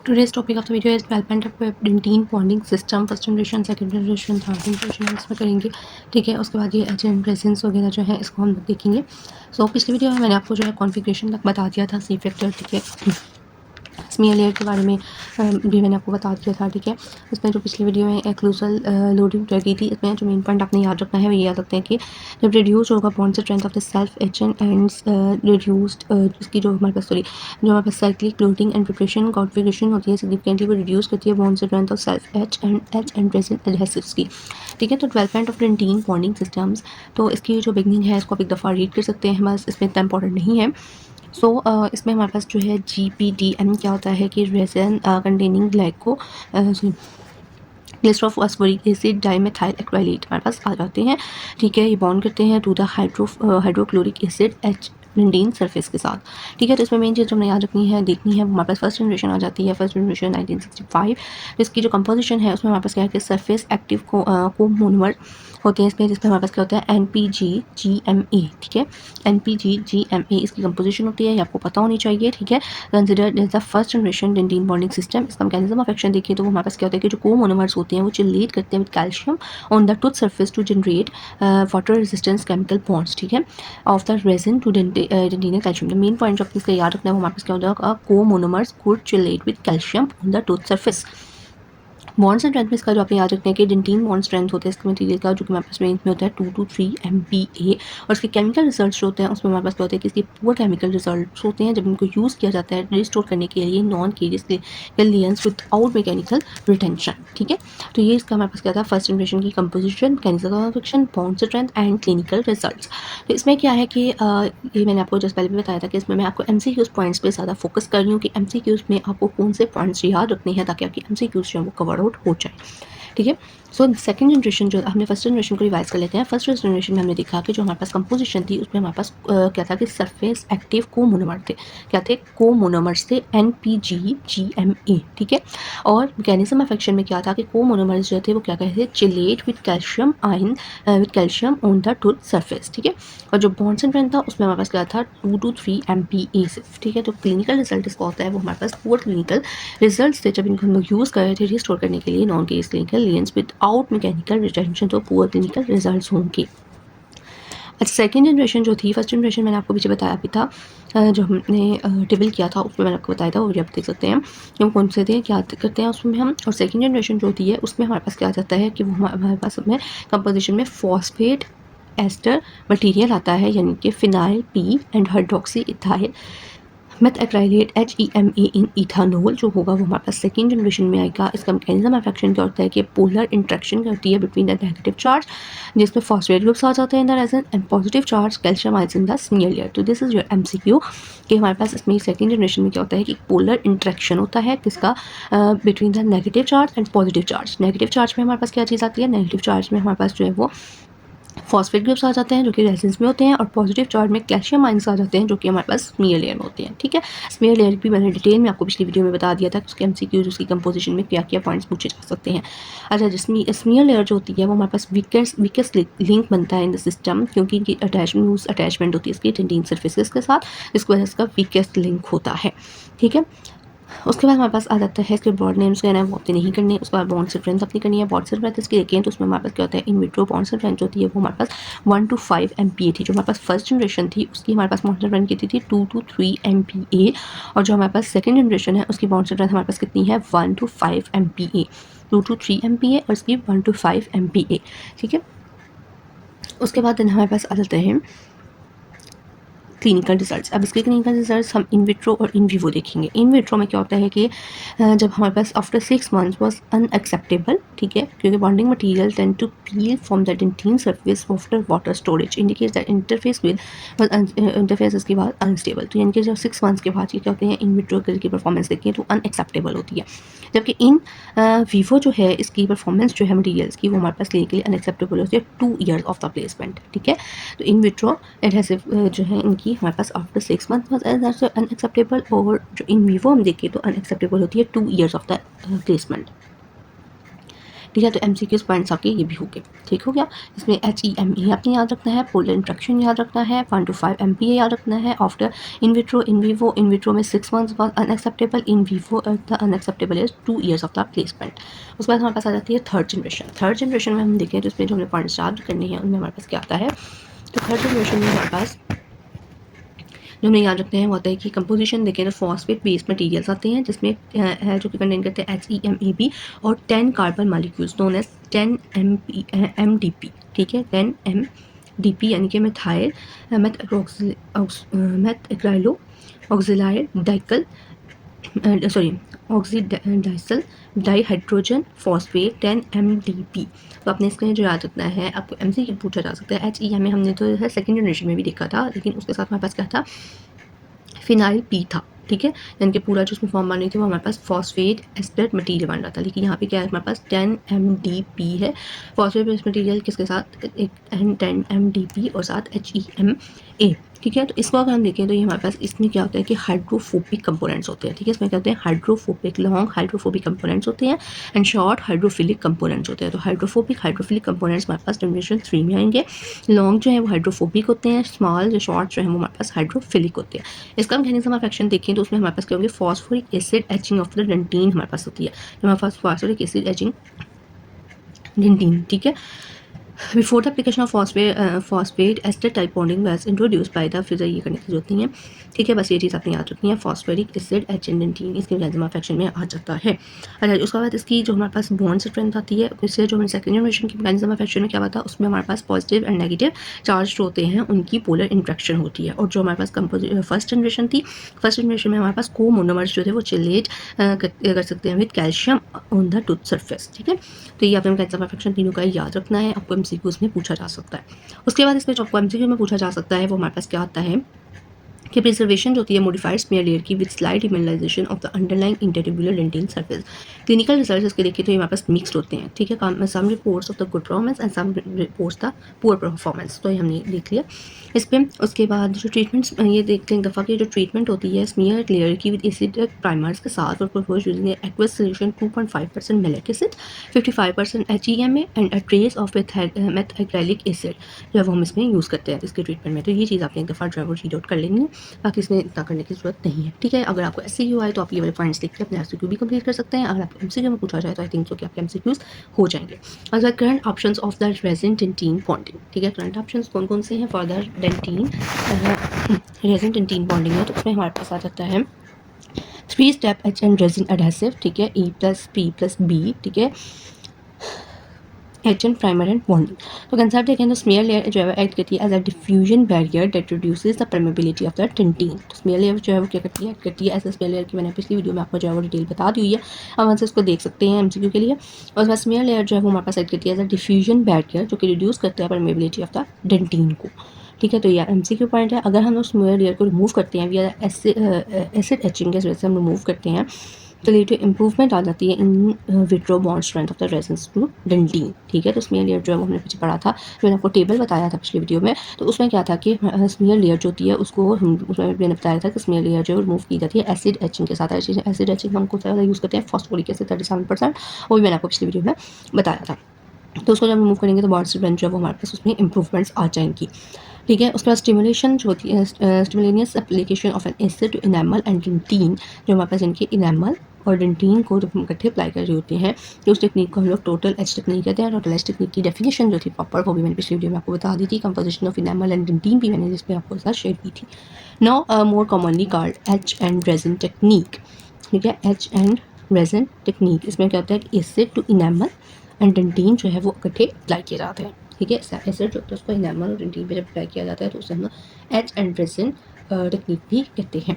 Today's topic of the video is development of dentin bonding system first generation second generation third generation इसमें करेंगे। ठीक है, उसके बाद ये एच एंड रेजिन्स वगैरह जो है इसको हम देखेंगे। सो पिछले वीडियो में मैंने आपको जो है कॉन्फ़िगरेशन तक बता दिया था, सी फैक्टर, ठीक है, स्मीयर लेयर के बारे में भी मैंने आपको बता दिया था। ठीक है, इसमें जो पिछली वीडियो में एक्लूजल लोडिंग लगी थी, इसमें जो मेन पॉइंट आपने याद रखना है वो ये याद रखते हैं कि जब रिड्यूस होगा bond strength of the self etch and ends reduced, इसकी जो हमारे पास जो हमारे पास cyclic loading and preparation configuration होती है सिग्निफिकेंटली वो रिड्यूस करती है bond strength of self etch and resin adhesives की। ठीक है, तो development of dentin bonding systems, तो इसकी जो बिगनिंग है इसको आप एक दफ़ा रीड कर सकते हैं, बस इसमें इतना इंपॉर्टेंट नहीं है। सो इसमें हमारे पास जो है GPDM क्या होता है कि resin containing glyco glycerol phosphoric acid dimethyl acrylate हमारे पास आ जाते हैं। ठीक है, ये बॉन्ड करते हैं to the hydrochloric acid etch dentin surface के साथ। ठीक है, तो इसमें मेन चीज़ जो हमें याद रखनी है, देखनी है, हमारे पास फर्स्ट जनरेशन आ जाती है, फर्स्ट जनरेशन 1965। इसकी जो कंपोजिशन है उसमें हमारे पास क्या है कि सरफेस एक्टिव कोमोनोमर होते हैं इसमें, जिसमें हमारे पास क्या होता है NPG-GMA। ठीक है, NPG-GMA इसकी कंपोजिशन होती है, ये आपको पता होनी चाहिए। ठीक है, considered as the first generation dentin bonding system. इसका मैकेनिज्म ऑफ एक्शन देखिए तो वो हमारे पास क्या होता है कि जो कोमोनोमर्स होते हैं वो चिलेट करते हैं with calcium on the tooth surface to generate water resistance chemical bonds. ठीक है, of the resin to dentinal calcium. The main point जो आपको इसका याद रखना है वो हमारे पास क्या होता है, comonomers could chelate with calcium on the tooth surface. Bond strength में इसका जो आपने याद रखना है कि डेंटिन बॉन्ड स्ट्रेंथ होता है इसके मटेरियल का, जो कि हमारे पास रेंज में होता है 2 to 3 MPa। और इसके केमिकल रिजल्ट्स जो होते हैं उसमें हमारे पास क्या होता है कि इसके पुअर केमिकल रिजल्ट्स होते हैं जब इनको यूज़ किया जाता है रिस्टोर करने के लिए non carious lesions without mechanical retention. ठीक है, तो ये इसका हमारे पास क्या था, फर्स्ट जनरेशन की composition, mechanism of action, bond strength and clinical results. तो इसमें क्या है कि ये मैंने आपको जस्ट पहले भी बताया था कि इसमें मैं आपको MCQs पॉइंट्स पे ज़्यादा फोकस कर रही हूँ कि MCQs में आपको कौन से पॉइंट्स याद रखने हैं ताकि आपकी MCQs जो है वो कवर आउट हो जाए। ठीक है, सो सेकंड जनरेशन जो हमने फर्स्ट जनरेशन को रिवाइज कर लेते हैं। फर्स्ट जनरेशन में हमने देखा कि जो हमारे पास कंपोजिशन थी उसमें हमारे पास क्या था कि सरफेस एक्टिव कोमोनोमर थे। क्या थे? कोमोनोमर्स थे, NPG-GMA। ठीक है, और मैकेनिज्म ऑफ एक्शन में क्या था कि कोमोनोमर्स जो थे वो क्या कहते थे, chelate with calcium ion with calcium on the tooth surface. ठीक है, और जो बॉन्ड स्ट्रेंथ था उसमें हमारे पास क्या था, 2 to 3 MPa सिर्फ। ठीक है, तो क्लिनिकल रिजल्ट इसका होता है वो हमारे पास पुअर क्लिनिकल रिजल्ट्स थे जब इनको हम लोग यूज़ कर रहे थे रिस्टोर करने के लिए non case clinical lesions without mechanical retention, तो पुअर क्लिनिकल रिजल्ट्स होंगे। अच्छा, सेकंड जनरेशन जो थी, फर्स्ट जनरेशन मैंने आपको पीछे बताया भी था, जो हमने टेबल किया था उसमें मैंने आपको बताया था, वो भी आप देख सकते हैं कि हम कौन से थे, क्या करते हैं उसमें हम। और सेकंड जनरेशन जो होती है उसमें हमारे पास क्या आ जाता है कि वो हमारे पास में कंपोजिशन में फॉस्फेट एस्टर मटेरियल आता है, यानी कि phenyl P and hydroxy ethyl methacrylate HEMA in ethanol जो होगा वो हमारे पास सेकेंड जनरेशन में आएगा। इसका मैकेनिज्म ऑफ एक्शन क्या होता है कि पोलर इंट्रैक्शन करती है बिटवीन द नेगेटिव चार्ज जिसमें फॉस्फेट ग्रुप्स आ जाते हैं in the resin and positive charge calcium ions in the smear layer. तो दिस इज योर MCQ कि हमारे पास इसमें सेकेंड जनरेशन में क्या होता है कि पोलर इंट्रैक्शन होता है किसका, between the negative charge and positive charge. Negative charge में हमारे पास क्या चीज़ आती है, नेगेटिव चार्ज में हमारे पास जो है वो फॉस्फेट ग्रुप्स आ जाते हैं जो कि रेजिन्स में होते हैं, और पॉजिटिव चार्ज में कैल्शियम आयंस आ जाते हैं जो कि हमारे पास स्मीयर लेयर में होते हैं। ठीक है, स्मीयर लेयर भी मैंने डिटेल में आपको पिछली वीडियो में बता दिया था कि उसके MCQ उसकी कंपोजिशन में क्या क्या पॉइंट्स पूछे जा सकते हैं। अच्छा, जिसमें स्मीयर लेयर जो होती है वो हमारे पास वीकेस्ट लिंक बनता है इन द सिस्टम, क्योंकि इनकी अटैचमेंट होती है इसकी डेंटिन सर्फेसिस के साथ, जिसकी वजह से इसका वीकेस्ट लिंक होता है। ठीक है, उसके बाद हमारे पास आ जाता है इसके बॉन्ड नेम्स कहना है वो अपने नहीं करने। उसके बाद बॉन्ड स्ट्रेंथ अपनी करनी है। बॉन्ड स्ट्रेंथ इसकी देखें तो उसमें हमारे पास क्या होता है, इन विट्रो बॉन्ड स्ट्रेंथ होती है वो हमारे पास 1 to 5 MPa थी। जो हमारे पास फर्स्ट जनरेशन थी उसकी हमारे पास बॉन्ड स्ट्रेंथ कितनी थी, 2 to 3 MPa, और जो हमारे पास सेकेंड जनरेशन है उसकी बॉन्ड स्ट्रेंथ हमारे पास कितनी है, 1 to 5 MPa, 2 to 3 MPa और इसकी 1 to 5 MPa। ठीक है, उसके बाद हमारे पास आ जाते हैं क्लिनिकल रिजल्ट्स। अब इसके क्लिनिकल रिजल्ट्स हम इन विट्रो और इन विवो देखेंगे। इन विट्रो में क्या होता है कि जब हमारे पास आफ्टर 6 months वाज अनएक्सेप्टेबल। ठीक है, क्योंकि bonding material tend to peel from the dentin surface after water storage indicates that interface with interface इसके बाद अनस्टेबल। तो यानी कि जब 6 months के बाद ये क्या होते हैं, इन विट्रो की परफॉर्मेंस देखिए तो अनएक्सेप्टेबल होती है, जबकि इन विवो जो है इसकी परफॉर्मेंस जो है मटीरियल्स की वो हमारे पास क्लिनिकली अनएक्सेप्टेबल होती है 2 years ऑफ द प्लेसमेंट। ठीक है, तो इन विट्रो एडहेसिव जो है इनकी हमारे पास आफ्टर 6 months अनएक्सेप्टेबल, और जो इन विवो हम देखें तो अनएक्सेप्टेबल होती है 2 years ऑफ द प्लेसमेंट। ठीक है। तो MCQs पॉइंट्स आपके ये भी हो गए, ठीक हो गया। इसमें HEME आपने याद रखना है, पोलर इंट्रैक्शन याद रखना है, 1 to 5 MPa याद रखना है। After in vitro, in vivo, in vitro में 6 months बाद unacceptable, in vivo the unacceptable is 2 years of the placement. उसके बाद हमारे पास आ जाती है थर्ड जनरेशन। थर्ड जनरेशन में हम देखें तो इसमें जो हमें पॉइंट्स याद करने हैं उनमें हमारे पास क्या आता है। तो थर्ड जनरेशन में हमारे पास जो हमें याद रखते हैं वो होता है कि कंपोजिशन देखें तो फॉस्फेट बेस्ड मटेरियल्स आते हैं जिसमें है जो कि कंटेन करते हैं HEMAB और 10 carbon molecules known as 10 MDP, ठीक है। 10 MDP यानी कि methyl methacrylo oxylide dicyl sorry oxydecyl dihydrogen phosphate 10 MDP। तो आपने इसमें जो याद रखना है, आपको MCQ पूछा जा सकता है। HEMA हमने तो है सेकेंड जनरेशन में भी देखा था, लेकिन उसके साथ हमारे पास क्या था, फिनाइल पी था, ठीक है। यानी कि पूरा जो उसमें फॉर्म बन रही थी वो हमारे पास फॉस्फेट एस्टर मटीरियल बन रहा था, लेकिन यहाँ पे क्या है हमारे पास 10 MDP है। फॉस्फेट बेस्ड मटीरियल किसके साथ, एक 10 MDP और साथ HEMA, ठीक है। तो इसको अगर हम देखें तो ये हमारे पास इसमें क्या होता है कि हाइड्रोफोबिक कंपोनेंट्स होते हैं, ठीक है। इसमें क्या होते हैं, हाइड्रोफोबिक लॉन्ग हाइड्रोफोबिक कंपोनेंट्स होते हैं एंड शॉर्ट हाइड्रोफिलिक कंपोनेंट्स होते हैं। तो हाइड्रोफिलिक कंपोनेंट्स हमारे पास जनरेशन 3 में आएंगे। लॉन्ग जो है वो हाइड्रोफोबिक होते हैं, स्मॉल जो शॉर्ट जो है वो हमारे पास हाइड्रोफिलिक होते हैं। इसका हम मैकेनिज्म ऑफ एक्शन देखें तो उसमें हमारे पास क्या होंगे, phosphoric acid etching of the dentine हमारे पास होती है। तो हमारे पास फॉस्फोरिक एसिड एचिंग डेंटीन, ठीक है। Before the application of phosphate ester type bonding was introduced by the फिर ये करने की जरूरत नहीं है, ठीक है। बस ये चीज़ आपने याद रखनी है, फॉस्फोरिक एसिड एचेंडेंटीन इसके मैकेनिज्म ऑफ एक्शन में आ जाता है। अच्छा, उसके बाद इसकी जो हमारे पास बॉन्ड स्ट्रेंथ आती है, इससे जो हमारे सेकेंड जनरेशन की मैकेनिज्म ऑफ एक्शन में क्या होता है, उसमें हमारे पास पॉजिटिव एंड नेगेटिव चार्ज होते हैं, उनकी पोलर इंट्रैक्शन होती है। और जो हमारे पास फर्स्ट जनरेशन थी, फर्स्ट जनरेशन में हमारे पास को मोनोमर्स जो थे वो चिलेट कर सकते हैं with calcium on the tooth surface, ठीक है। तो ये आपने मैकेनिज्म ऑफ एक्शन तीनों का याद रखना है, आपको MCQs में पूछा जा सकता है। उसके बाद इसमें जो आपको MCQ में पूछा जा सकता है वो हमारे पास क्या आता है कि प्रिजर्वेशन जो होती है मॉडिफाइड स्मीयर लेयर की with slight demineralization of the underlying intertubular dentin surface. Clinical result इसके देखें तो ये हमारे पास मिक्स्ड होते हैं, ठीक है। Some reports of the good performance and some reports the poor performance, तो ये हमने देख लिया इस पर। उसके बाद जो ट्रीटमेंट्स ये देखते हैं दफ़ा की जो ट्रीटमेंट होती है स्मीयर लेयर की विद एसिड प्राइमर्स के साथ और propose using aqueous solution 2.5% malic acid, 55% HEMA and a trace of methacrylic acid जो है वो हम इसमें यूज़ करते हैं इसके ट्रीटमेंट में। तो ये चीज़ आपने एक दफ़ा जो है वो रीड आउट कर लेंगे, बाकी इसमें इतना करने की जरूरत नहीं है, ठीक है। अगर आपको SCQ आए तो आप ये वाले पॉइंट्स लिख के अपने SCQ भी कंप्लीट कर सकते हैं। अगर आपको MCQ में पूछा जाए तो आई थिंक सो कि आपके MCQs हो जाएंगे। अगर current options of the resin dentine bonding, ठीक है। करंट ऑप्शंस कौन कौन से हैं for the dentine resin dentine bonding है, तो उसमें हमारे पास आ जाता है 3 step H and resin adhesive, ठीक है। E+P+B, ठीक है। Etch and primer and bonding. तो कंसेप्ट देखें तो स्मीयर लेयर जो है एक्ट करती है as a diffusion barrier that reduces the permeability of the dentin. तो स्मीयर लेयर जो है वो क्या करती है, एक्ट करती है एज अ स्मीयर लेयर की मैंने पिछली वीडियो में आपको जो है वो डिटेल बता दी हुई है, हम वहाँ से इसको देख सकते हैं MCQ के लिए। और उसके बाद स्मीयर लेयर जो है वो हमारे पास एक्ट करती है एज अ डिफ्यूजन बैरियर जो कि रिड्यूस करता है परमेबिलिटी ऑफ द डेंटिन को, ठीक है। तो ये MCQ पॉइंट है। अगर हम उस स्मीयर लेयर को रिमूव करते हैं या एसिड एचिंग के वजह से हम रिमूव करते हैं तो लेटर इंप्रूवमेंट आ जाती है in vitro bond strength of the resins to dentine, ठीक है। तो स्मीयर लेयर जो है वो हमने पीछे पढ़ा था, जो मैंने आपको टेबल बताया था पिछली वीडियो में, तो उसमें क्या था कि स्मीयर लेयर जो होती है उसको हम उसमें मैंने बताया था कि स्मीयर लेयर जो है रिमूव की जाती है एसिड एचिंग के साथ। एसिड एचिंग हम को ज़्यादा यूज़ करते हैं फॉस्फोरिक एसिड 37%, वो भी मैंने आपको पिछली वीडियो में बताया था। तो उसको जब रिमूव करेंगे तो बॉन्ड स्ट्रेंथ जो है वो हमारे पास उसमें इंप्रूवमेंट्स आ जाएंगी, ठीक है। उसके बाद स्टिमुलेशन जो होती है simultaneous application of an acid to enamel and dentine, जो हमारे पास इनके इनेमल और डेंटीन को जब हम इकट्ठे अप्लाई कर रहे होते हैं तो उस टेक्निक को हम लोग टोटल एच टेक्निक कहते हैं। टोटल एच टेक्निक की डेफिनेशन जो थी प्रॉपर वो भी मैंने पिछली वीडियो में आपको बता दी थी। Composition of enamel and dentine भी मैंने जिसमें आपको साथ शेयर की थी। Now more commonly called H and resin technique, ठीक है। एच एंड रेजिन टेक्निक, इसमें क्या होता है कि acid to enamel and dentine जो है वो इकट्ठे अप्लाई किए जाते हैं, ठीक है। एसिड जो होता है उसको इनेमल और डेंटीन पे जब अप्लाई किया जाता है तो उसे हम एच एंड रेजिन टेक्निक भी कहते हैं,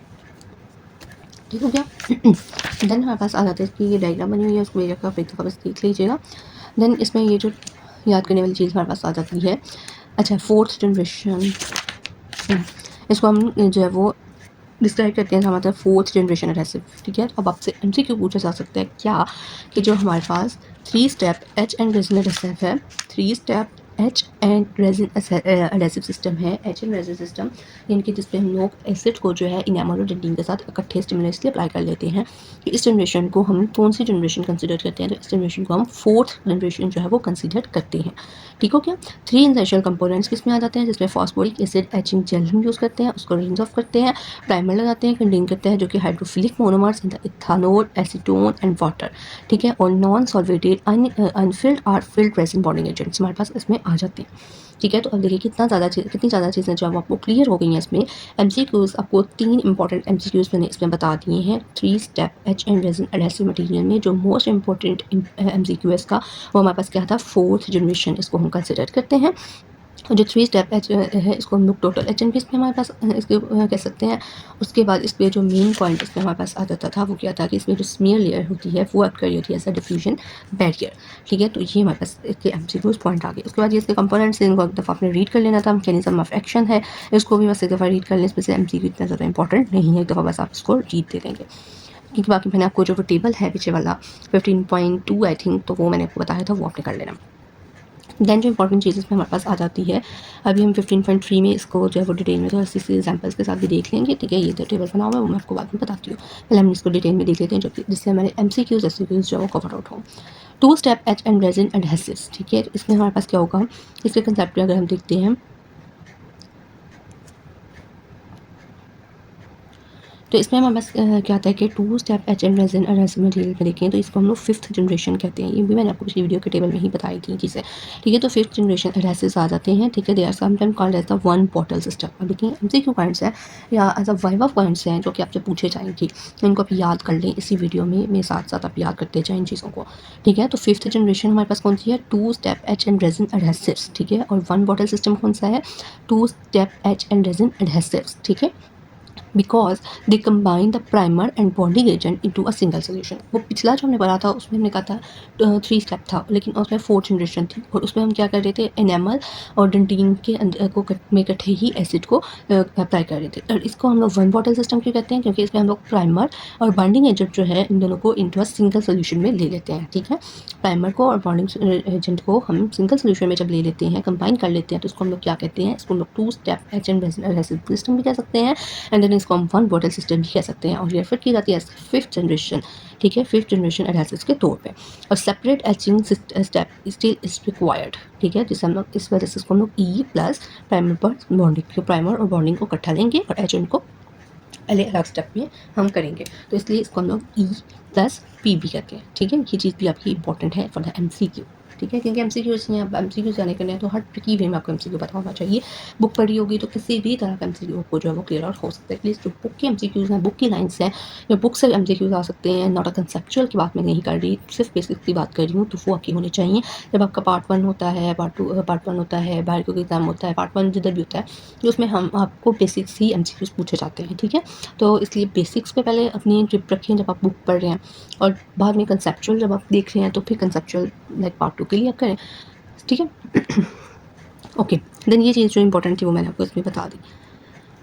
ठीक हो गया। देन हमारे पास आ जाता है कि ये डायग्राम बनी हुई है, उसको मेरे का एक दफ़ा बस देख लीजिएगा। देन इसमें ये जो याद करने वाली चीज़ हमारे पास आ जाती है, अच्छा फोर्थ जनरेशन, इसको हम जो है वो डिस्क्राइब करते हैं, मतलब फोर्थ जनरेशन एडहेसिव, ठीक है। अब आपसे MCQ पूछा जा सकता है क्या कि जो हमारे पास 3 step H and resin adhesive है, 3 step H and resin adhesive system है, एच एंड रेजिन सिस्टम, यानी कि जिसपे हम लोग एसिड को जो है इनेमल और डेंटिन के साथ इकट्ठे स्टिमुलसली अप्लाई कर लेते हैं। इस जनरेशन को हम कौन सी जनरेशन कंसिडर करते हैं? तो इस जनरेशन को हम फोर्थ जनरेशन जो है वो कंसिडर करते हैं। ठीक हो क्या? 3 एसेंशियल कंपोनेंट्स किस में आ जाते हैं, जिसमें फॉस्फोरिक एसिड एचिंग जेल हम यूज़ करते हैं, उसको रिंज ऑफ करते हैं, प्राइमर लगाते हैं, कंटेन करते हैं जो कि hydrophilic monomers in the ethanol, acetone and water. ठीक है, और नॉन सॉल्वेटेड अनफिल्ड और फिल्ड रेजिन बॉन्डिंग एजेंट्स हमारे पास इसमें आ जाते हैं। ठीक है, तो अब देखिए कितनी ज़्यादा चीज़ें जो आपको क्लियर हो गई हैं इसमें। एमसीक्यूज़ आपको 3 इंपॉर्टेंट एमसीक्यूज़ मैंने इसमें बता दिए हैं 3 step etch and resin adhesive material में। जो मोस्ट इंपॉर्टेंट एमसीक्यू है इसका, वो हमारे पास क्या था, फोर्थ जनरेशन इसको हम कंसिडर करते हैं। जो 3 स्टेप एच है इसको हम लोग टोटल एच एन पी इसमें हमारे पास इसके कह सकते हैं। उसके बाद इस पर जो मेन पॉइंट इसमें हमारे पास आ जाता था वो क्या था कि इसमें जो स्मीयर लेयर होती है वो एक्ट कर रही होती है एज अ डिफ्यूजन बैरियर। ठीक है, तो ये हमारे पास इसके एमसीक्यूज पॉइंट आ गए। उसके बाद ये इसके कंपोनेंट्स इनको एक दफ़ा आपने रीड कर लेना था। मैकेनिज्म ऑफ एक्शन है, इसको भी बस एक दफ़ा रीड कर लें। इसमें से एमसीक्यू इतना ज़्यादा इंपॉर्टेंट नहीं है, एक दफ़ा बस आप इसको रीड दे देंगे। क्योंकि बाकी मैंने आपको जो टेबल है पीछे वाला 15.2 आई थिंक, तो वो मैंने आपको बताया था, वो आपने कर लेना। दैन जो इंपॉर्टेंट चीज़ इसमें हमारे पास आ जाती है, अभी हम 15.3 में इसको जो है वो डिटेल में तो ऐसे एग्जाम्पल्स के साथ भी देख लेंगे। ठीक है, ये जो टेबल बना हुआ है वो मैं आपको बाद में बताती हूँ। पहले हम इसको डिटेल में देख लेते हैं, जो कि जिससे हमारे एमसीक्यूज एससीक्यूज जो है वो कवर आउट हो। 2 step etch and resin adhesives. ठीक है, इसमें हमारे पास क्या होगा, इसके कंसेप्ट में अगर हम देखते हैं तो इसमें हमारे पास क्या आता है कि 2 step etch and resin adhesive material में देखें तो इसको हम लोग 5th जनरेशन कहते हैं। ये भी मैंने आपको पिछली वीडियो के टेबल में ही बताई थी चीज़ें। ठीक है, तो 5th जनरेशन एडहेसिव्स आ जाते हैं। ठीक है, they are sometime called as the one bottle system. अब देखिए एमसीक्यू पॉइंट्स हैं या एज अ वाइवा पॉइंट्स हैं जो कि आपसे पूछे जाएंगे, इनको आप याद कर लें इसी वीडियो में साथ साथ आप याद करते जाएं इन चीज़ों को। ठीक है, तो 5th जनरेशन हमारे पास कौन सी है, 2 step etch and resin adhesives. ठीक है, और वन बॉटल सिस्टम कौन सा है, 2 step etch and resin adhesives. ठीक है, because they combine the primer and bonding agent into a single solution. वो पिछला जो हमने पढ़ा था उसमें हमने कहा था 3 स्टेप था, लेकिन उसमें 4th जनरेशन थी और उसमें हम क्या कर रहे थे, एनेमल और डेंटिन के अंदर को में इकट्ठे ही एसिड को अप्लाई कर रहे थे। और इसको हम लोग वन बॉटल सिस्टम क्यों कहते हैं, क्योंकि इसमें हम लोग प्राइमर और बॉन्डिंग एजेंट जो है इन दोनों को इनटू अ सिंगल सोल्यूशन में ले लेते हैं। ठीक है, प्राइमर को और बॉन्डिंग एजेंट को हम सिंगल सोल्यूशन में जब ले लेते हैं, कंबाइन कर लेते हैं, तो इसको हम लोग क्या कहते हैं, इसको हम लोग 2 step etch and resin system भी कह सकते हैं, एंड देन इसको हम वन बॉटल सिस्टम भी कह सकते हैं। और रेफर की जाती है 5th जनरेशन। ठीक है, 5th जनरेशन एडहेसिव्स के तौर पे। और separate etching step still is required. ठीक है, जिससे हम लोग इस वजह से इसको हम लोग ई प्लस प्राइमर पर बॉन्डिंग, प्राइमर और बॉन्डिंग को इकट्ठा लेंगे और एच को अलग स्टेप में हम करेंगे, तो इसलिए इसको हम लोग ई प्लस पी भी कहते हैं। ठीक है, ये चीज़ भी आपकी इंपॉर्टेंट है फॉर द एमसीक्यू। ठीक है, क्योंकि एमसीक्यू इसलिए आप एमसीक्यू जाने के लिए तो हर ट्रिकी वे में आपको एमसीक्यू पता होना चाहिए। बुक पढ़ी होगी तो किसी भी तरह का एमसीक्यू आपको जो है वो क्लियर आउट हो सकता है। एटलीस्ट जो बुक के एमसीक्यूज़ हैं, बुक की लाइन्स हैं, या बुक से एमसीक्यूज़ आ सकते हैं। नॉट अ कंसेप्चुअल की बात मैं नहीं कर रही, सिर्फ बेसिक की बात कर रही हूँ, तो वो आपकी होनी चाहिए। जब आपका पार्ट 1 होता है, पार्ट 1 होता है, बाहर का एग्जाम होता है, पार्ट 1 जिधर भी होता है, तो उसमें हम आपको बेसिक्स ही एमसीक्यूज़ पूछे जाते हैं। ठीक है, तो इसलिए बेसिक्स पे पहले अपनी ट्रिप रखें जब आप बुक पढ़ रहे हैं, और बाद में कंसेप्चुअल जब आप देख रहे हैं तो फिर कंसेप्चुअल लाइक पार्ट 2 के लिए आप करें। ठीक है, ओके, देन ये चीज़ जो इंपॉर्टेंट थी वो मैंने आपको इसमें बता दी।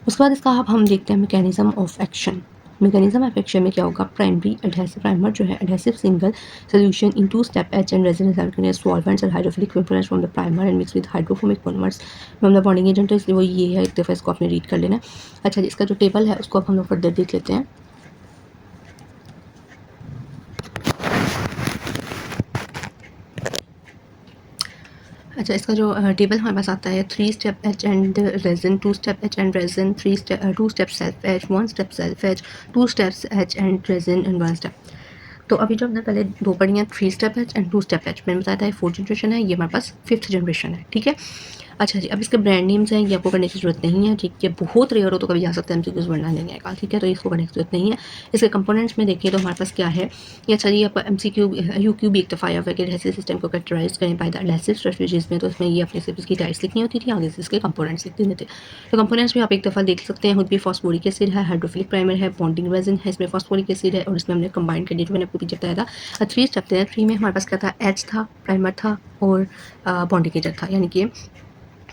उसके बाद इसका अब हम देखते हैं mechanism of action. Mechanism of action में क्या होगा, प्राइमरी एडहेसिव प्राइमर जो है adhesive single solution in 2 step etch and resin solvents और hydrophilic components from the primer and mix with hydrophobic polymers from the bonding agent. तो इसलिए वो ये है, एक दफ़ा इसको आपने रीड कर लेना। अच्छा जी, इसका जो टेबल है उसको अब हम लोग फर्दर देख लेते हैं। अच्छा, इसका जो टेबल हमारे पास आता है, 3 step etch and resin, 2 step etch and resin, 2 step self H, 1 step self H, 2 steps H and resin and 1 step. तो अभी जो हमने पहले 2 पढ़ी हैं, 3 step etch and 2 step H, मैंने बताया था 4th जनरेशन है, ये हमारे पास 5th जनरेशन है। ठीक है, अच्छा जी, अब इसके ब्रांड नेम्स हैं, ये आपको करने की ज़रूरत नहीं है। ठीक है, बहुत रेयर हो तो कभी आ सकता है एमसीक्यूज़ वरना नहीं आएगा। ठीक है, तो इसको करने की ज़रूरत नहीं है। इसके कंपोनेंट्स में देखिए तो हमारे पास क्या है, ये अच्छा जी, आपका एमसीक्यू यूक्यू भी एक दफ़ा आया हुआ है कि एडहेसिव सिस्टम को कैरेक्टराइज करें बाय द एडहेसिव स्ट्रेटजीज में, तो इसमें ये अपने सिर्फ इसकी टाइप्स लिखनी होती थी, आगे से इसके कंपोनेंट्स लिख देते थे। तो कंपोनेंट्स में आप एक दफ़ा देख सकते हैं, खुद भी फॉस्फोरिक एसिड है, हाइड्रोफिलिक प्राइमर है, बॉन्डिंग रेजिन है, इसमें फॉस्फोरिक एसिड है, और इसमें हमने कंबाइन कर दिया जो मैंने आपको पीछे बताया था। 3 स्टेप थे, 3 में हमारे पास क्या था, एच था, प्राइमर था और बॉन्डिंग एजेंट था, यानी कि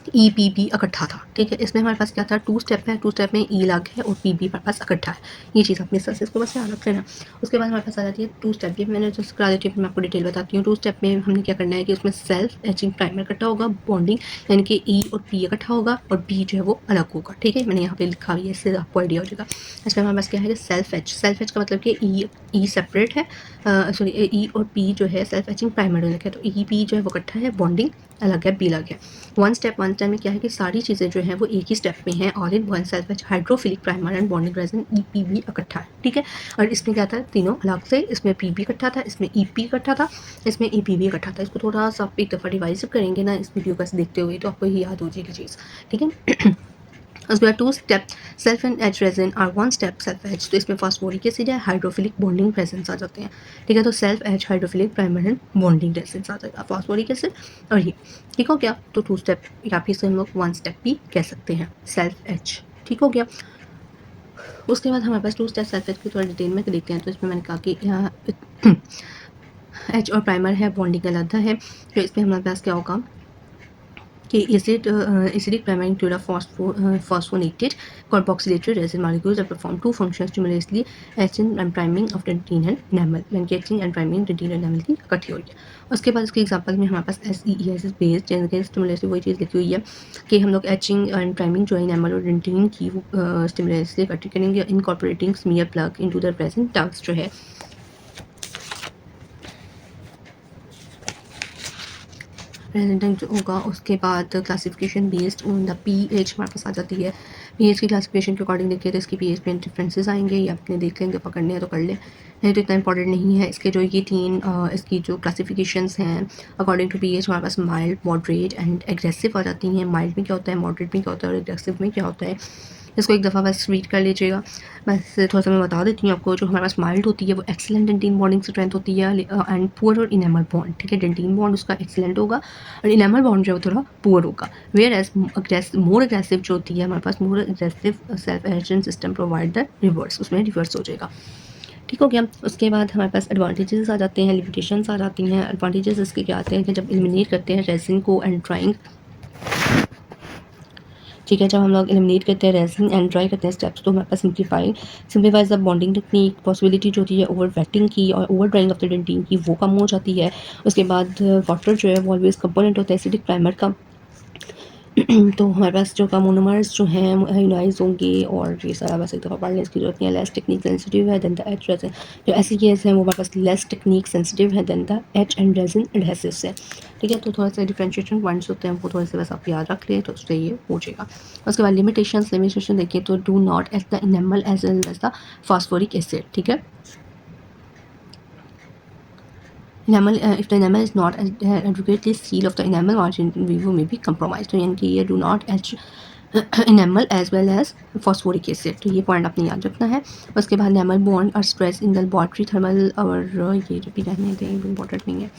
EPB इकट्ठा था, ठीक है। इसमें हमारे पास क्या था, 2 स्टेप है, 2 स्टेप में E अलग है और PB हमारे पास इकट्ठा है। ये चीज़ अपने सर से इसको बस याद रख लेना। उसके बाद हमारे पास आ जाती है 2 स्टेप, ये मैंने जस्ट करा देती हूँ, मैं आपको डिटेल बताती हूँ। 2 स्टेप में हमने क्या करना है कि उसमें सेल्फ एचिंग प्राइमर इकट्ठा होगा, बॉन्डिंग यानी कि E और P इकट्ठा होगा और B जो है वो अलग होगा, ठीक है। मैंने यहाँ पे लिखा हुआ है, इससे आपको आइडिया हो जाएगा। इसमें हमारे पास क्या है कि सेल्फ एच का मतलब कि E सेपरेट है, सॉरी E और P जो है सेल्फ एचिंग प्राइमर अलग है, तो EP जो है वो इकट्ठा है, बॉन्डिंग अलग है, B अलग है। वन स्टेप में क्या है कि सारी चीज़ें जो हैं वो एक ही स्टेप में हैं, all in one self etch hydrophilic primer and bonding resin EPB इकट्ठा है, ठीक है। और इसमें क्या था, तीनों अलग से, इसमें PB इकट्ठा था, इसमें EP इकट्ठा था, इसमें EPB इकट्ठा था। इसको थोड़ा सा आप एक दफ़ा रिवाइज करेंगे ना इस वीडियो को देखते हुए, तो आपको ये याद हो जाएगी चीज़, ठीक है। उसके बाद 2 step self and etch resin और 1 स्टेप सेल्फ एच, तो इसमें फॉस्फोरिक एसिड है, हाइड्रोफिलिक बॉन्डिंग रेजिन्स आ जाते हैं, ठीक है। तो self etch hydrophilic primer and bonding resins आ जाएगा, फॉस्फोरिक एसिड और ये, ठीक हो गया। तो 2 स्टेप या फिर इसे हम लोग 1 स्टेप भी कह सकते हैं, सेल्फ एच, ठीक हो गया। उसके बाद हमारे पास 2 स्टेप सेल्फ एच की थोड़ा डिटेल में देखते हैं। तो इसमें मैंने कहा कि एच और प्राइमर है, बॉन्डिंग अलग है, तो इसमें हमारे पास क्या होगा कि acidic primer include a phosphonated carboxylated resin molecules that perform two functions simultaneously, etching and priming of dentin and enamel, यानी कि etching and priming dentin and enamel की इकट्ठी हुई है। उसके बाद इसके एग्जांपल में हमारे पास SEES बेस्ड यानी कि स्टिमुलेटली वही चीज़ लिखी हुई है कि हम लोग एचिंग एंड प्राइमिंग जो है enamel और dentin की स्टिमुलेटली इकट्ठी करेंगे, incorporating smear plug into the resin tugs जो है रेजिडेंट होगा। उसके बाद classification based on the pH हमारे पास आ जाती है। पीएच की क्लासिफिकेशन के अकॉर्डिंग देखिए तो इसकी पीएच में डिफरेंसेस आएंगे, ये अपने देख लेंगे, पकड़ने हैं तो कर लें, नहीं तो इतना इंपॉर्टेंट नहीं है। इसके जो ये 3 इसकी जो क्लासिफिकेशंस हैं अकॉर्डिंग टू पीएच, हमारे पास माइल्ड, मॉडरेट एंड एग्रेसिव आ जाती हैं। माइल्ड में क्या होता है, मॉडरेट में क्या होता है और एग्रेसिव में क्या होता है, इसको एक दफ़ा बस रीड कर लीजिएगा। बस थोड़ा सा मैं बता देती हूँ आपको। जो हमारे पास माइल्ड होती है वो एक्सीलेंट डेंटिन बॉन्डिंग स्ट्रेंथ होती है एंड पुअर और इनेमल बॉन्ड, ठीक है। डेंटिन बॉन्ड उसका एक्सीलेंट होगा और इनेमल बॉन्ड जो है वो थोड़ा पुअर होगा। वेयर एज मोर एग्रेसिव जो होती है हमारे पास, more aggressive self etching system provide the reverse, उसमें रिवर्स हो जाएगा, ठीक हो गया। उसके बाद हमारे पास एडवांटेजेस आ जाते हैं, लिमिटेशंस आ जाती हैं। एडवांटेजेस इसके क्या आते हैं कि जब एलिमिनेट करते हैं रेजिन को एंड ड्राइंग, ठीक है, जब हम लोग एलिमिनेट करते हैं रेजिन एंड ड्राई करते हैं स्टेप्स, तो हमारे पास simplifies the bonding technique, possibility जो होती है ओवर वेटिंग की और over drying of the dentin की वो कम हो जाती है। उसके बाद वाटर जो है वो ऑलवेज कंपोनेंट होता है एसिडिक प्राइमर का, तो हमारे पास जो का मोनोमर्स जो हैं आयोनाइज होंगे और ये सारा बस एक दफ़ा पढ़ने की जरूरत नहीं है। लेस टेक्निक सेंसिटिव है देन द एच रेजिन, जो ऐसी केस हैं वो हमारे पास लेस टेक्निक सेंसिटिव है than the etch and resin adhesive से, ठीक है। तो थोड़ा सा डिफ्रेंशिएशन पॉइंट्स होते हैं वो थोड़े से बस आप याद रख लें तो उससे ये हो जाएगा। उसके बाद लिमिटेशन देखिए तो do not etch the enamel as well as the phosphoric acid, ठीक है। Enamel, if the enamel is not adequately sealed of the enamel margin in vivo may be compromised, तो यानी कि ये do not etch enamel as well as phosphoric acid, तो ये point आपने याद रखना है। उसके बाद enamel bond और stress in the laboratory thermal और ये जो भी रहने दें इम्पोर्टेंट नहीं है।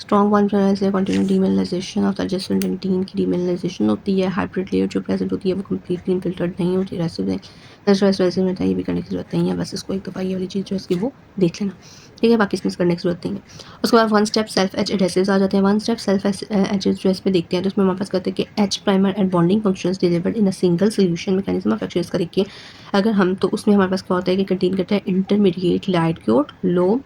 स्ट्रॉन्ग वन से कंटिन्यू डीमिनलाइजेशन ऑफ एडजस्टमेंट डेंटिन की डीमिनलाइजेशन होती है। हाइब्रिड लेयर जो प्रेजेंट होती है वो कम्प्लीटली इनफिल्टर्ड नहीं होती, रेसिव ये भी करने की जरूरत नहीं है, बस इसको एक दफ़ा ये वाली चीज़ जो है इसकी वो देख लेना, ठीक है, बाकी इसमें करने की जरूरत नहीं है। उसके बाद 1 स्टेप सेल्फ एच एडहेसिव्स आ जाते हैं। 1 स्टेप सेल्फ एच एडहेसिव्स में देखते हैं तो उसमें हमारे पास कहते हैं कि H primer and bonding functions delivered in a single solution mechanism of action, इसका देखिए अगर हम तो उसमें हमारे पास क्या होता है कि कंटेन करता है intermediate light cure low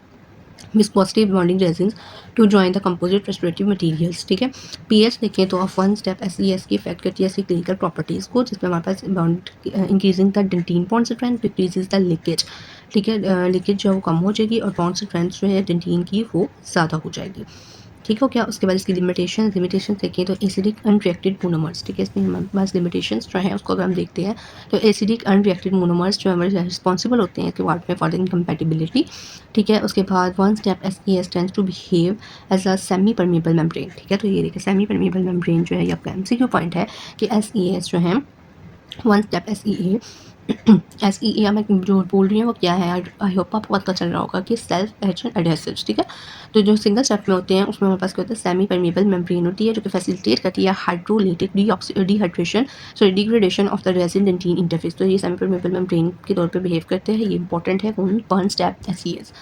viscosity bonding resins to join the composite respirative materials, ठीक है। पीएच देखें तो ऑफ 1 स्टेप एसईएस की इफेक्ट करती है इसकी क्लिनिकल प्रॉपर्टीज़ को, जिसमें हमारे पास bond increasing the dentin bond strength decreases the leakage, ठीक है। लीकेज जो है वो कम हो जाएगी और बॉन्ड स्ट्रेंथ जो है डेंटिन की वो ज़्यादा हो जाएगी, ठीक हो गया। उसके बाद इसकी लिमिटेशन देखिए तो एसिडिक अनरिएक्टेड मोनोमर्स, ठीक है। इसमें हमारे पास लिमिटेशंस जो है उसको अगर हम देखते हैं तो एसिडिक अनरिएक्टेड मोनोमर्स जो हमारे रिस्पॉन्सिबल होते हैं इसके वार्ड में फॉर द इनकम्पैटिबिलिटी, ठीक है। उसके बाद 1 step SES tends to behave as a semi permeable membrane, ठीक है। तो ये देखिए सेमी परमेबल मेम्ब्रेन जो है ये आपका एमसीक्यू पॉइंट है कि एसईएस जो है 1 स्टेप एसईए मैं जो बोल रही हूँ वो क्या है, आई होप आपको पता चल रहा होगा कि सेल्फ एच एडहेसिव्स, ठीक है। तो जो सिंगल स्टेप में होते हैं उसमें हमारे पास क्या होता है सेमी परमेबल मेम्ब्रेन होती है जो कि फैसिलिटेट करती है hydrolytic dehydration degradation of the resin dentin interface, तो ये सेमी परमेबल मेम्ब्रेन के तौर पे बिहेव करते हैं, ये इंपॉर्टेंट है 1 स्टेप एसईएस।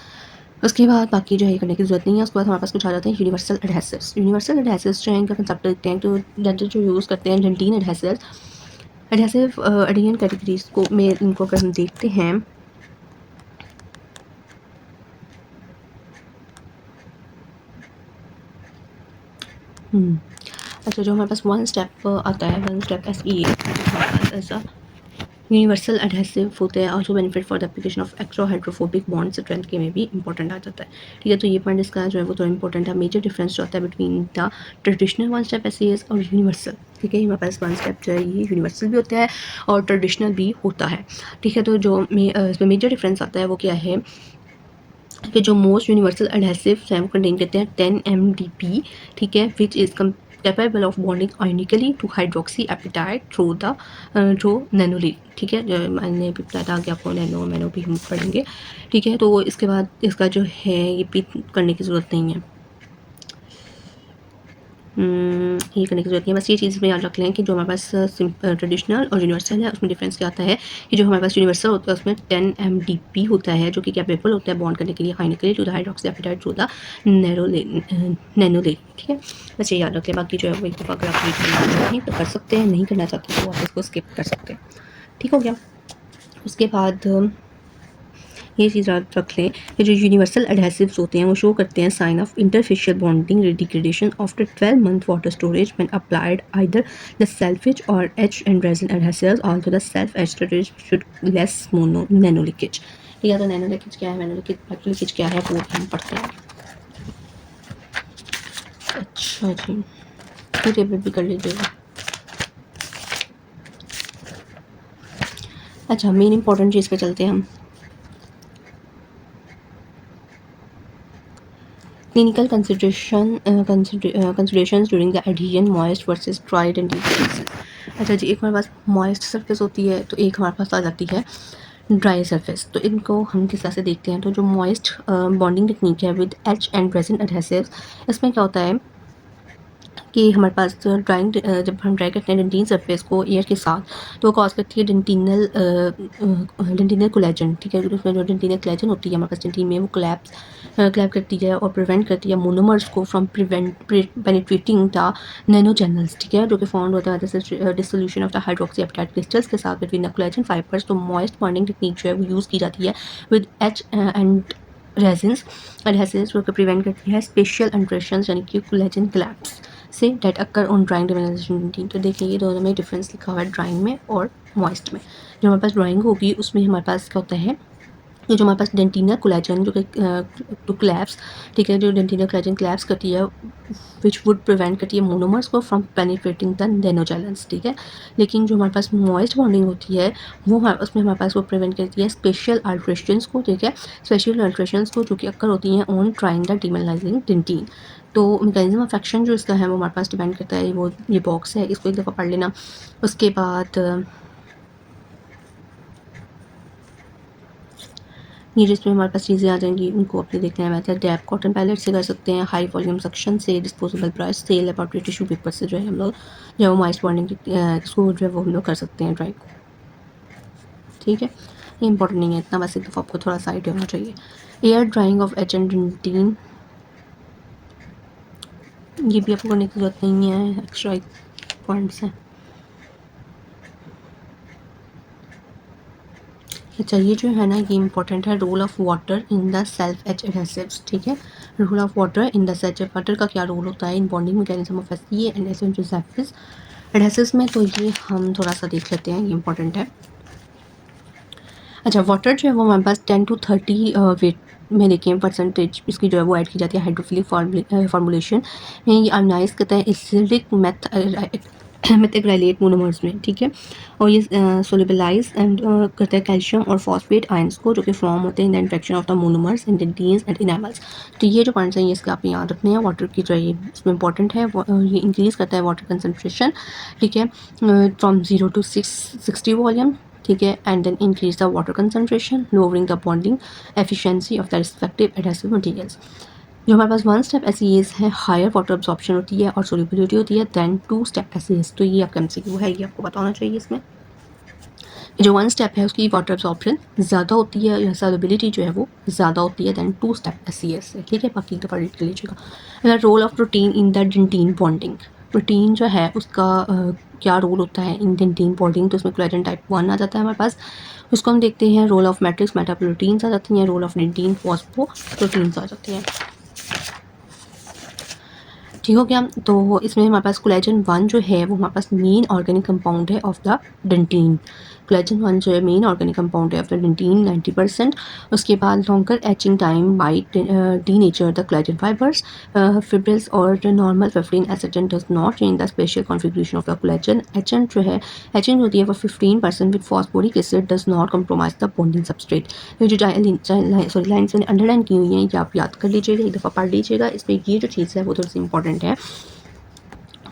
उसके बाद बाकी जो है करने की ज़रूरत नहीं है। उसके बाद हमारे पास कुछ आ जाते हैं यूनिवर्सल एडहेसिव्स। यूनिवर्सल एडहेसिव्स जो हैं इनका कंसेप्ट देखते हैं, तो डेंटल जो यूज़ करते हैं डेंटिन एडहेसिव्स। एडहेसिव एडियन कैटेगरीज को में इनको अगर हम देखते हैं, अच्छा जो हमारे पास वन स्टेप आता है, वन स्टेप SEA हमारे पास ऐसा यूनिवर्सल एडहेसिव होते हैं, also benefit for the application of extra hydrophobic bond strength के में भी इंपॉर्टेंट आ जाता है। ठीक है, तो ये पॉइंट इसका जो है वो थोड़ा इंपॉर्टेंट है। मेजर डिफरेंस जो आता है between the traditional one step SEAs और यूनिवर्सल। ठीक है, हमारे पास वन स्टेप जो है ये यूनिवर्सल भी होता है और ट्रेडिशनल भी होता है। ठीक है, तो जो इसमें मेजर डिफरेंस आता है वो क्या है कि जो मोस्ट यूनिवर्सल एडहेसिव हैं वो कंटेन करते हैं 10 MDP। ठीक है, which is capable of bonding ionically to hydroxyapatite through the जो नैनोलिट। ठीक है, जो मैंने भी बताया था कि आपको मैनो भी हम पढ़ेंगे। ठीक है, तो इसके बाद इसका जो है ये रिपीट करने की ज़रूरत नहीं है, ये करने की ज़रूरत नहीं है। बस ये चीज़ में याद रख लें कि जो हमारे पास ट्रेडिशनल और यूनिवर्सल है उसमें डिफरेंस क्या आता है कि जो हमारे पास यूनिवर्सल होता है उसमें 10 MDP होता है जो कि कैपेबल होता है बॉन्ड करने के लिए ionically to the hydroxyapatite through the nanolayer. ठीक है, बस ये याद रख लें। बाकी जो है वो एक दफ़ा अगर आप रीड करना चाहते हैं तो कर सकते हैं, नहीं करना चाहते तो आप इसको स्किप कर सकते हैं। ठीक हो गया। उसके बाद ये चीज़ याद रख लें कि जो यूनिवर्सल एडहेसिव्स होते हैं वो शो करते हैं sign of interfacial bonding degradation after 12 month water storage when applied either the self etch और etch and resin adhesives also the self etch storage should less mono nano leakage. ठीक है, तो nano leakage क्या है, nano leakage क्या है वो हम पढ़ते हैं। अच्छा जी, ये टेबल भी कर लीजिएगा। अच्छा, मेन इंपॉर्टेंट चीज़ पे चलते हैं हम। Clinical considerations during the adhesion moist versus dry dental cases। अच्छा जी, एक हमारे पास मॉइस्ट सरफेस होती है तो एक हमारे पास आ जाती है ड्राई सरफेस। तो इनको हम किस तरह से देखते हैं, तो जो मॉइस्ट बॉन्डिंग टेक्निक है with etch and resin adhesives, इसमें क्या होता है कि हमारे पास ड्राइंग जब हम ड्राई करते हैं डेंटिन सरफेस को एयर के साथ तो वो कॉज करती है डेंटिनल कोलेजन। ठीक है, उसमें जो डेंटिनल कोलेजन होती है हमारे पास डेंटिन में वो क्लैप करती है और प्रिवेंट करती है मोनोमर्स को from penetrating the nano channels. ठीक है, जो कि फॉर्म होता है जैसे dissolution of the hydroxyapatite crystals के साथ बिटवीन द कोलेजन फाइबर्स। तो मॉइस्ट बॉन्डिंग टेक्निक जो है वो यूज़ की जाती है with etch and resins adhesives जो कि प्रिवेंट करती है स्पेशल इंट्रेशंस यानी कि कोलेजन क्लैप्स से डेट अक्कर ऑन ड्राइंग डेमिनेशन। तो देखिए ये दोनों में डिफरेंस लिखा हुआ है, ड्राइंग में और मॉइस्ट में। जो हमारे पास ड्राइंग होगी उसमें हमारे पास क्या होता है कि जो हमारे पास डेंटिनल कोलेजन जो कि टू क्लैप्स। ठीक है, जो डेंटिनल कोलेजन क्लैप्स करती है विच वुड प्रिवेंट करती है मोनोमर्स को फ्रॉम पेनिट्रेटिंग द नैनोजेलेंस। ठीक है, लेकिन जो हमारे पास मॉइस्ट बॉन्डिंग होती है वो उसमें हमारे पास वो प्रिवेंट करती है स्पेशल अल्ट्रेशंस को। ठीक है, स्पेशल अल्ट्रेशंस को जो कि अक्कर होती हैं ऑन ट्राइंग द डिमिनलाइजिंग डेंटिन। तो मैकेनिज्म ऑफ एक्शन जो इसका है वो हमारे पास डिपेंड करता है, वो ये बॉक्स है, इसको एक दफ़ा पढ़ लेना। उसके बाद ये जिसमें हमारे पास चीज़ें आ जाएंगी उनको अपने देखना है। मेथड डैप कॉटन पैलेट से कर सकते हैं, हाई वॉल्यूम सक्शन से, डिस्पोजेबल ब्रश से, लेबोरेटरी टिश्यू पेपर से जो है हम लोग जो है वो मॉइस्ट बॉन्डिंग इसको जो है वो हम लोग कर सकते हैं ड्राई को। ठीक है, ये इंपॉर्टेंट नहीं है इतना, बस एक दफ़ा आपको थोड़ा सा आइडिया होना चाहिए। Air drying of etch and dentin, ये भी आपको करने की ज़रूरत नहीं है, एक्स्ट्रा पॉइंट्स हैं। अच्छा, ये जो है ना ये इंपॉर्टेंट है, role of water in the self etch adhesives. ठीक है, role of water in the self water का क्या रोल होता है in bonding mechanism of SEA and adhesives में, तो ये हम थोड़ा सा देख लेते हैं, ये इंपॉर्टेंट है। अच्छा, वाटर जो है वो हमारे पास 10 to 30 वेट में देखिए परसेंटेज इसकी जो है वो ऐड की जाती है हाइड्रोफिलिक फॉर्मुलेशन में। ये आयोनाइज करता है एसिडिक मेथाइलेट मोनोमर्स में। ठीक है, और ये सोलिबलाइज एंड करता है कैल्शियम और फॉस्फेट आयंस को जो कि फॉर्म होते हैं in the interaction of the monomers and dentins and enamels. तो ये जो पॉइंट्स हैं ये इसके आप याद रखने हैं। वाटर की जो ये इसमें इंपॉर्टेंट है, ये इंक्रीज़ करता है वाटर कंसनट्रेशन। ठीक है, फ्रॉम 0 to 60 वॉल्यूम। ठीक है, and then increase the water concentration lowering the bonding efficiency of the respective adhesive materials. जो हमारे पास वन स्टेप SEAs है हायर वाटर अब्जॉर्प्शन होती है और सोल्यूबिलिटी होती है दैन टू स्टेप SEAs। तो ये आपका MCQ है, ये आपको पता होना चाहिए इसमें जो 1 स्टेप है उसकी वाटर एब्जॉर्प्शन ज़्यादा होती है या सॉल्युबिलिटी जो है वो ज़्यादा होती है दैन 2 स्टेप SCS से, ठीक है। बाकी दफ़ा रीड कर लीजिएगा। Role of protein in the dentine bonding, protein जो है उसका क्या रोल होता है इन डेंटीन बॉन्डिंग, तो उसमें कोलेजन टाइप 1 आ जाता है हमारे पास, उसको हम देखते हैं। रोल ऑफ मैट्रिक्स मेटाप्रोटीन्स आ जाती हैं, रोल ऑफ डेंटीन फॉस्फोप्रोटीन्स आ जाती हैं, ठीक हो गया। तो इसमें हमारे पास कोलेजन 1 जो है वो हमारे पास मेन ऑर्गेनिक कंपाउंड है ऑफ द डेंटीन। कोलेजन 1 जो है मेन ऑर्गेनिक कंपाउंड है ऑफ द डेंटीन 90%। उसके बाद longer etching time by the nature the collagen fibres, fibrils और नॉर्मल फिफ्टीन एसिडेंट does not change the special configuration of the collagen. Etchant जो है etching होती है वो 15% with phosphoric acid does not compromise the bonding substrate. ये जो lines मैंने अंडरलाइन की हुई हैं ये आप याद कर लीजिएगा, एक दफ़ा पढ़ लीजिएगा। इसमें ये जो चीज़ है वो थोड़ी सी इंपॉर्टेंट है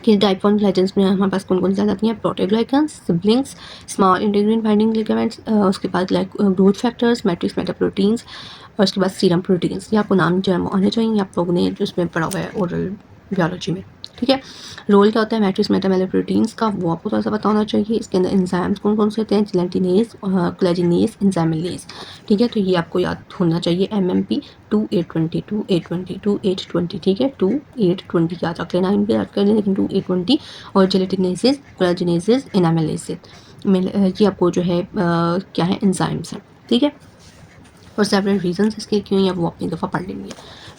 कि टाइप 1 ग्लाइकेंस में हमारे पास कौन कौन से आ जाती हैं, proteoglycans, siblings, small integrin binding ligaments, उसके बाद ग्रोथ फैक्टर्स, मैट्रिक्स मेटाप्रोटीन्स और उसके बाद सीरम प्रोटीन्स। ये आपको नाम जो है वो आने चाहिए, आप लोगों ने जो इसमें पढ़ा हुआ है ओरल बायोलॉजी में, ठीक है। रोल क्या होता है मैट्रिक्स मेटामेलोप्रोटीन्स का वो आपको थोड़ा सा पता होना चाहिए। इसके अंदर एंजाइम्स कौन कौन से होते हैं, जिलेटिनेज, कोलेजिनेज, एंजाइमेलेज, ठीक है। तो ये आपको याद होना चाहिए MMP 2820 2820 2820, ठीक है। 2820 याद रख लेना, इनके याद कर लें, लेकिन 2820 और जिलेटिनेजेस, कोलेजिनेजेस, एनामेलेजेस, ये आपको जो है क्या है एंजाइम्स हैं, ठीक है। और सेवरल रीजंस इसके क्यों या वो अपनी दफ़ा पढ़ लेंगे।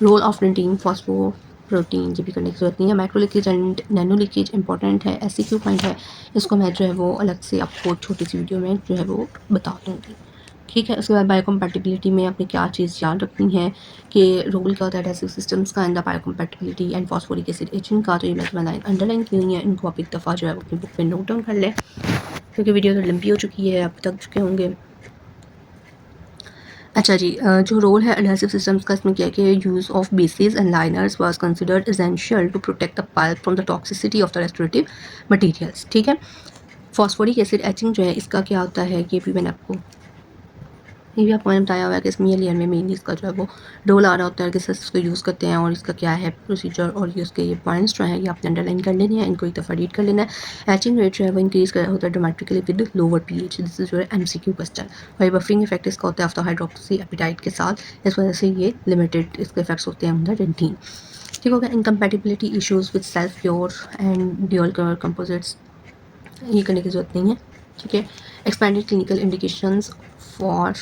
रोल ऑफ डेंटीन फॉस्फोप्रोटीन ये भी करने की जरूरत नहीं है। Micro leakage and nano leakage important है, SCQ पॉइंट है, इसको मैं जो है वो अलग से आपको छोटी सी वीडियो में जो है वो बता दूँगी, ठीक है। उसके बाद बायोकम्पैटिबिलिटी में आपने क्या चीज़ याद रखनी है कि रोल क्या होता है एडेसिव सिस्टम्स का, and the biocompatibility and phosphoric acid etching का। तो ये मैं लाइन अंडरलाइन की हुई है, इनको आप एक दफ़ा जो है अपनी बुक में नोट डाउन कर लें, क्योंकि वीडियो तो लंबी हो चुकी है, आप थक चुके होंगे। अच्छा जी, जो रोल है एडहेसिव सिस्टम्स का इसमें क्या है कि use of bases and liners was considered essential to protect the pulp from the toxicity of the restorative materials, ठीक है। फॉस्फोरिक एसिड एचिंग जो है इसका क्या होता है ये भी मैंने आपको बताया हुआ है कि इसमें ये लेयर में मेनली इसका जो है वो रोल आ रहा होता है, किस इसको यूज़ करते हैं और इसका क्या है प्रोसीजर, और ये उसके ये पॉइंट्स जो हैं ये आपने अंडरलाइन कर लेने हैं, इनको एक दफ़ा रीड कर लेना है। एचिंग रेट जो है वो इंक्रीज़ कर होता है dramatically with lower pH, this is जो है MCQ क्वेश्चन। और ये बफरिंग इफेक्ट इसका होता है आफ्टर हाइड्रोक्सी एपिटाइट के साथ, इस वजह से ये लिमिटेड इसके इफेक्ट्स होते हैं अंदर डेंटीन, ठीक हो गया। Incompatibility issues with self pure and dual colour composites, ये करने की ज़रूरत नहीं है, ठीक है। Expanded clinical indications for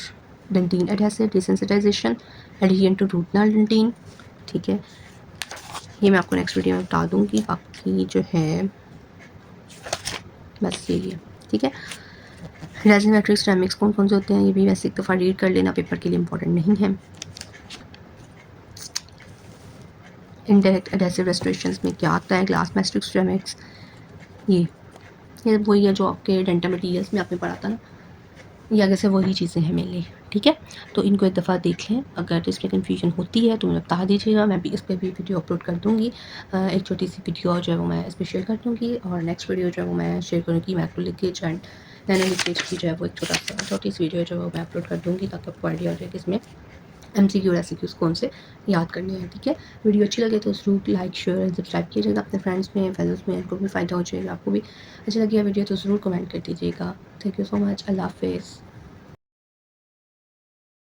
dentine adhesive desensitisation adhesion to रूटनल डेंटीन, ठीक है। ये मैं आपको नेक्स्ट वीडियो में बता दूंगी। बाकी जो है बस यही है, ठीक है। रेजिन मैट्रिक्स सिरेमिक्स कौन कौन से होते हैं ये भी वैसे एक दफ़ा रीड कर लेना, पेपर के लिए इंपॉर्टेंट नहीं है। इनडायरेक्ट एडहेसिव रेस्टोरेशंस में क्या आता है, ग्लास मैट्रिक्स सिरेमिक्स, ये वही है जो आपके डेंटल मटीरियल्स में आपने पढ़ा था ना, ये आगे से वही चीज़ें हैं मेनली, ठीक है। तो इनको एक दफ़ा देख लें, अगर इसमें कन्फ्यूजन होती है तो मुझे बता दीजिएगा, मैं भी इस पर भी वीडियो अपलोड कर दूँगी। एक छोटी सी वीडियो जो है वो मैं इस पर शेयर कर दूँगी, और नेक्स्ट वीडियो जो है वो मैं शेयर करूँगी macro leakage and nano leakage की जो है वो एक छोटी सी वीडियो जो है वो मैं अपलोड कर दूँगी, ताकि आपको आइडिया हो जाए कि इसमें MCQ और SCQs कौन से याद करने हैं, ठीक है। वीडियो अच्छी लगे तो ज़रूर लाइक शेयर एंड सब्सक्राइब कीजिएगा अपने फ्रेंड्स में, फैमिलीज़ में, इनको भी फ़ायदा हो जाएगा, आपको भी अच्छी लगी है वीडियो तो ज़रूर कमेंट कर दीजिएगा। थैंक यू सो मच, अल्लाह हाफ़िज़।